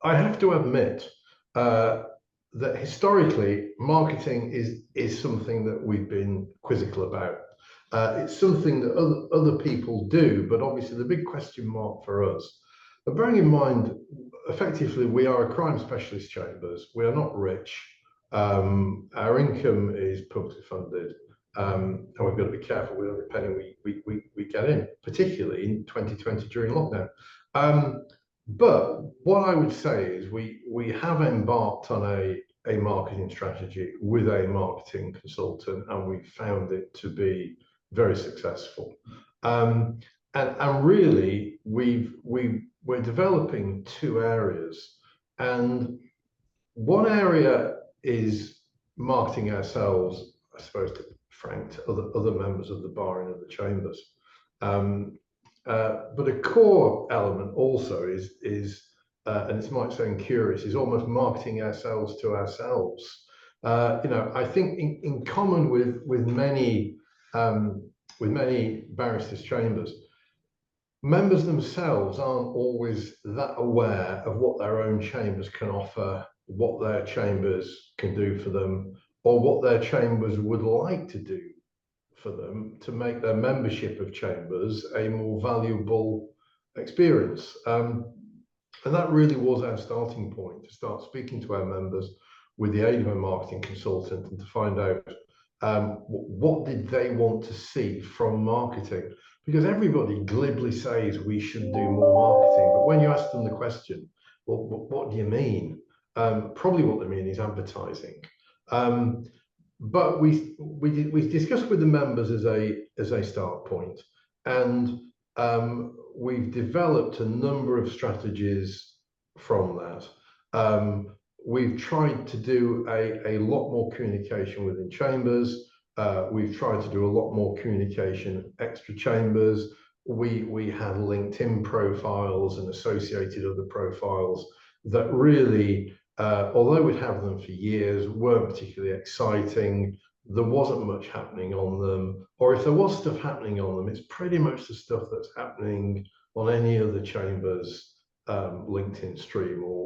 I have to admit that historically, marketing is something that we've been quizzical about. It's something that other people do, but obviously the big question mark for us. But bearing in mind, effectively, we are a crime specialist chambers. We are not rich. Our income is publicly funded, and we've got to be careful with every penny we get in, particularly in 2020 during lockdown. But what I would say is we have embarked on a marketing strategy with a marketing consultant, and we found it to be very successful. And really, we're developing two areas, and one area is marketing ourselves, I suppose, to be frank, to other members of the bar and of the chambers. But a core element also is and this might sound curious, is almost marketing ourselves to ourselves. I think in common with many barristers' chambers, members themselves aren't always that aware of what their own chambers can offer, what their chambers can do for them, or what their chambers would like to do for them to make their membership of chambers a more valuable experience. And that really was our starting point, to start speaking to our members with the aid of a marketing consultant and to find out what did they want to see from marketing. Because everybody glibly says we should do more marketing, but when you ask them the question, well, what do you mean? Probably what they mean is advertising. But we discussed with the members as a start point, and we've developed a number of strategies from that. We've tried to do a lot more communication within chambers. We've tried to do a lot more communication extra chambers. We had LinkedIn profiles and associated other profiles that really, although we'd have them for years, weren't particularly exciting. There wasn't much happening on them, or if there was stuff happening on them, it's pretty much the stuff that's happening on any other chamber's LinkedIn stream or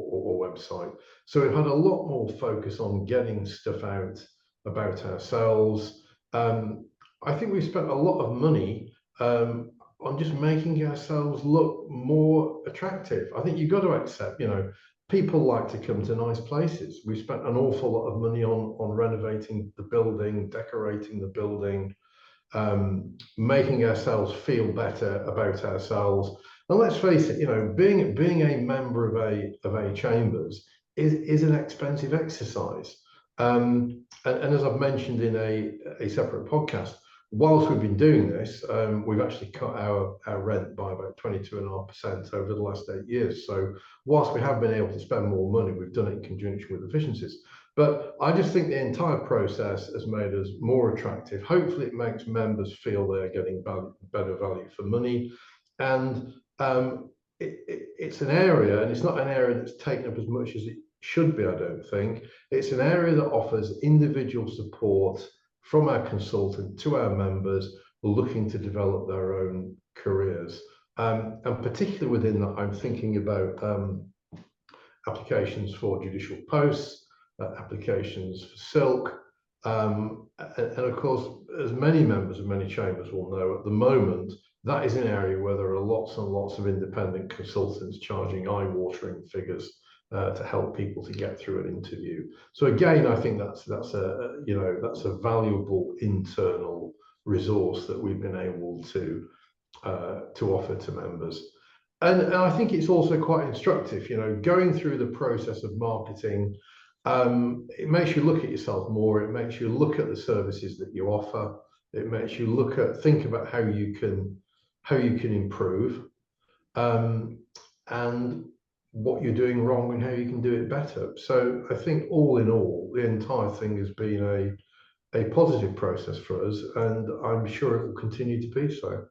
website. So we've had a lot more focus on getting stuff out about ourselves. I think we've spent a lot of money on just making ourselves look more attractive. I think you've got to accept, people like to come to nice places. We've spent an awful lot of money on renovating the building, decorating the building, making ourselves feel better about ourselves. And let's face it, being a member of a chambers is an expensive exercise. And as I've mentioned in a separate podcast, whilst we've been doing this, we've actually cut our rent by about 22.5% over the last 8 years. So whilst we have been able to spend more money, we've done it in conjunction with efficiencies. But I just think the entire process has made us more attractive. Hopefully it makes members feel they're getting better value for money. And it's an area, and it's not an area that's taken up as much as it should be, I don't think. It's an area that offers individual support from our consultant to our members looking to develop their own careers. And particularly within that, I'm thinking about applications for judicial posts, applications for silk. And of course, as many members of many chambers will know, at the moment, that is an area where there are lots and lots of independent consultants charging eye-watering figures to help people to get through an interview. So again, I think that's a valuable internal resource that we've been able to offer to members. And I think it's also quite instructive, going through the process of marketing. It makes you look at yourself more. It makes you look at the services that you offer. It makes you think about how you can improve, and what you're doing wrong and how you can do it better. So I think all in all, the entire thing has been a positive process for us, and I'm sure it will continue to be so.